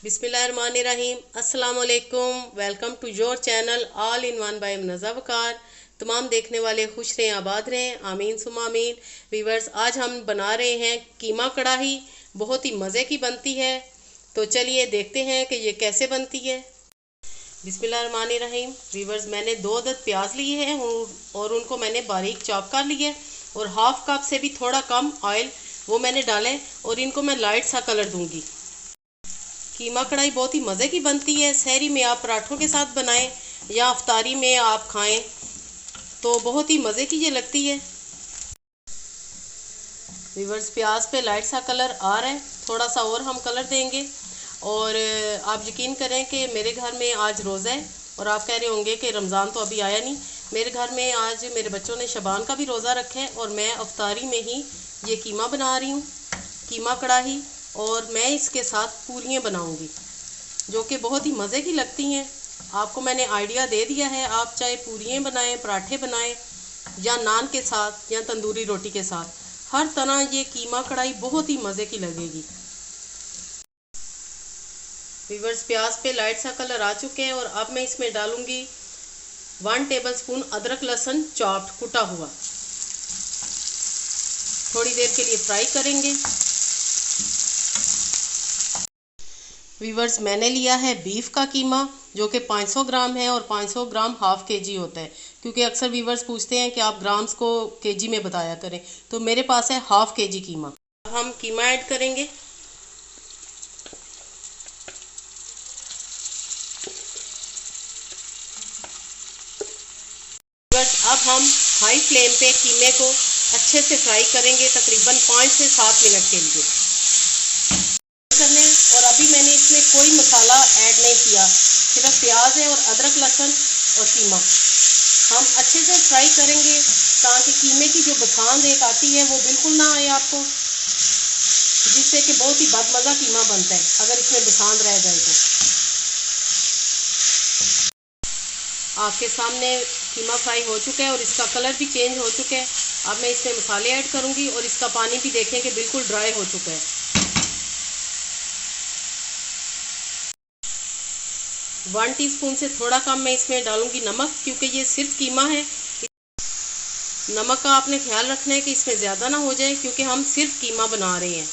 बिस्मिल्लाहिर्रहमानिर्रहीम। अस्सलाम वालेकुम। Welcome to your channel all in one by Munazza Waqar. तमाम देखने वाले खुश रहें, आबाद रहें, आमीन सुमा आमीन। वीवर्स, आज हम बना रहे हैं कीमा कढ़ाई। बहुत ही मज़े की बनती है, तो चलिए देखते हैं कि ये कैसे बनती है। बिस्मिल्लाहिर्रहमानिर्रहीम। वीवर्स, मैंने 2 अदद प्याज लिए हैं और उनको मैंने बारीक चॉप कर लिया और हाफ कप से भी थोड़ा कम ऑयल वो मैंने डालें और इनको मैं लाइट सा कलर दूंगी। कीमा कढ़ाई बहुत ही मज़े की बनती है। सहरी में आप पराठों के साथ बनाएं या अफ्तारी में आप खाएं तो बहुत ही मज़े की ये लगती है। वीवर्स, प्याज पे लाइट सा कलर आ रहा है, थोड़ा सा और हम कलर देंगे। और आप यकीन करें कि मेरे घर में आज रोज़ा है और आप कह रहे होंगे कि रमज़ान तो अभी आया नहीं। मेरे घर में आज मेरे बच्चों ने शबान का भी रोज़ा रखा है और मैं अफ्तारी में ही ये कीमा बना रही हूँ, कीमा कढ़ाई। और मैं इसके साथ पूरियाँ बनाऊँगी जो कि बहुत ही मज़े की लगती हैं। आपको मैंने आइडिया दे दिया है, आप चाहे पूरियाँ बनाएं, पराठे बनाएं या नान के साथ या तंदूरी रोटी के साथ, हर तरह ये कीमा कढ़ाई बहुत ही मज़े की लगेगी। वीवर्स, प्याज पे लाइट सा कलर आ चुके हैं और अब मैं इसमें डालूंगी 1 टेबलस्पून अदरक लहसुन चॉप्ड कुटा हुआ। थोड़ी देर के लिए फ्राई करेंगे। वीवर्स, मैंने लिया है बीफ का कीमा जो कि 500 ग्राम है और 500 ग्राम हाफ केजी होता है, क्योंकि अक्सर वीवर्स पूछते हैं कि आप ग्राम्स को केजी में बताया करें, तो मेरे पास है हाफ केजी कीमा। अब हम कीमा ऐड करेंगे। वीवर्स, अब हम हाई फ्लेम पे कीमे को अच्छे से फ्राई करेंगे, तकरीबन 5 से 7 मिनट के लिए करने। और अभी मैंने इसमें कोई मसाला ऐड नहीं किया, सिर्फ प्याज है और अदरक लहसुन और कीमा। हम अच्छे से फ्राई करेंगे ताकि कीमे की जो बसांद एक आती है वो बिल्कुल ना आए आपको, जिससे कि बहुत ही बदमज़ा कीमा बनता है अगर इसमें बसांद रह जाए तो। आपके सामने कीमा फ्राई हो चुका है और इसका कलर भी चेंज हो चुका है। अब मैं इसमें मसाले ऐड करूंगी और इसका पानी भी देखें कि बिल्कुल ड्राई हो चुका है। 1 टीस्पून से थोड़ा कम मैं इसमें डालूंगी नमक, क्योंकि ये सिर्फ कीमा है। नमक का आपने ख्याल रखना है कि इसमें ज़्यादा ना हो जाए, क्योंकि हम सिर्फ कीमा बना रहे हैं।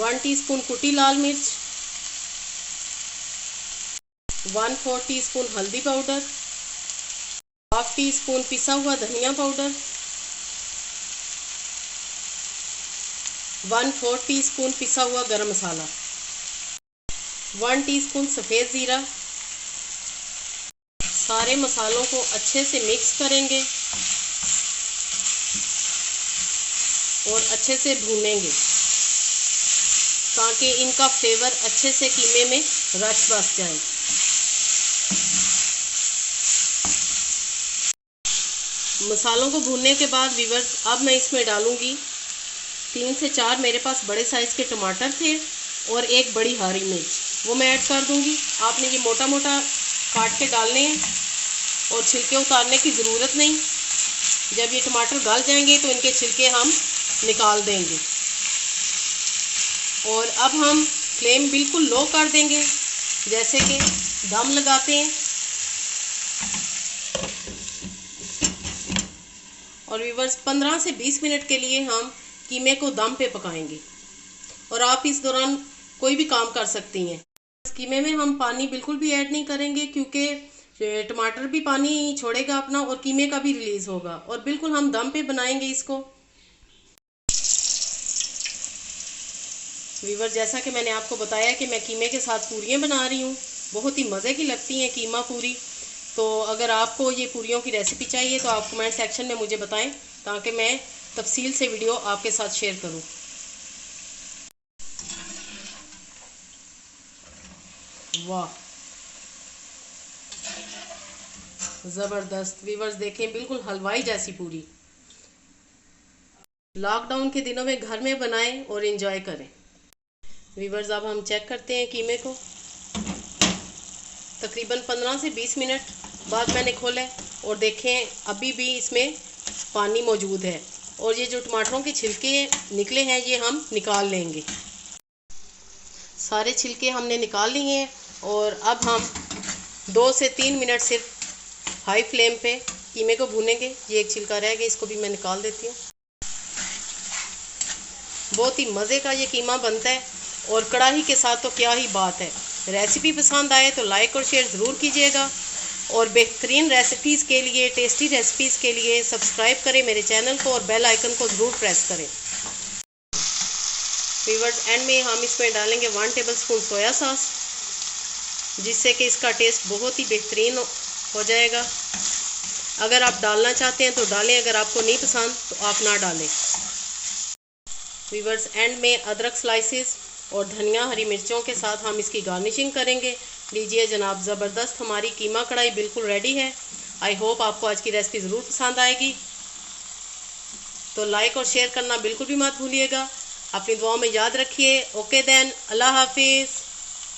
1 टीस्पून कुटी लाल मिर्च, 1/4 टीस्पून हल्दी पाउडर, हाफ टी स्पून पिसा हुआ धनिया पाउडर, 1/4 टीस्पून पिसा हुआ गरम मसाला, 1 टीस्पून सफ़ेद ज़ीरा। सारे मसालों को अच्छे से मिक्स करेंगे और अच्छे से भूनेंगे ताकि इनका फ्लेवर अच्छे से कीमे में रच बस जाए। मसालों को भूनने के बाद वीवर्स, अब मैं इसमें डालूंगी 3 से 4 मेरे पास बड़े साइज़ के टमाटर थे और एक बड़ी हरी मिर्च, वो मैं ऐड कर दूंगी। आपने ये मोटा मोटा काट के डालने हैं और छिलके उतारने की ज़रूरत नहीं। जब ये टमाटर गल जाएंगे तो इनके छिलके हम निकाल देंगे। और अब हम फ्लेम बिल्कुल लो कर देंगे, जैसे कि दम लगाते हैं। और वीवर्स, 15 से 20 मिनट के लिए हम कीमे को दम पे पकाएंगे और आप इस दौरान कोई भी काम कर सकती हैं। इस कीमे में हम पानी बिल्कुल भी ऐड नहीं करेंगे, क्योंकि टमाटर भी पानी छोड़ेगा अपना और कीमे का भी रिलीज होगा, और बिल्कुल हम दम पे बनाएंगे इसको। वीवर, जैसा कि मैंने आपको बताया कि मैं कीमे के साथ पूरियाँ बना रही हूँ, बहुत ही मज़े की लगती हैं कीमा पूरी। तो अगर आपको ये पूरियों की रेसिपी चाहिए तो आप कमेंट सेक्शन में मुझे बताएं ताकि मैं तफसील से वीडियो आपके साथ शेयर करूं। वाह, ज़बरदस्त। वीवर्स देखें, बिल्कुल हलवाई जैसी पूरी। लॉकडाउन के दिनों में घर में बनाएं और एंजॉय करें। वीवर्स, अब हम चेक करते हैं कीमे को। तकरीबन 15 से 20 मिनट बाद मैंने खोला और देखें अभी भी इसमें पानी मौजूद है और ये जो टमाटरों के छिलके निकले हैं ये हम निकाल लेंगे। सारे छिलके हमने निकाल लिए हैं और अब हम 2 से 3 मिनट सिर्फ हाई फ्लेम पे कीमे को भूनेंगे। ये एक छिलका रह गया, इसको भी मैं निकाल देती हूँ। बहुत ही मज़े का ये कीमा बनता है और कढ़ाई के साथ तो क्या ही बात है। रेसिपी पसंद आए तो लाइक और शेयर ज़रूर कीजिएगा और बेहतरीन रेसिपीज़ के लिए, टेस्टी रेसिपीज़ के लिए सब्सक्राइब करें मेरे चैनल को और बेल आइकन को ज़रूर प्रेस करें। व्यूअर्स, एंड में हम इसमें डालेंगे 1 टेबलस्पून सोया सॉस, जिससे कि इसका टेस्ट बहुत ही बेहतरीन हो जाएगा। अगर आप डालना चाहते हैं तो डालें, अगर आपको नहीं पसंद तो आप ना डालें। व्यूअर्स, एंड में अदरक स्लाइसेस और धनिया, हरी मिर्चों के साथ हम इसकी गार्निशिंग करेंगे। लीजिए जनाब, ज़बरदस्त हमारी कीमा कढ़ाई बिल्कुल रेडी है। आई होप आपको आज की रेसिपी ज़रूर पसंद आएगी। तो लाइक और शेयर करना बिल्कुल भी मत भूलिएगा। अपनी दुआओं में याद रखिए। ओके देन, अल्लाह हाफिज़।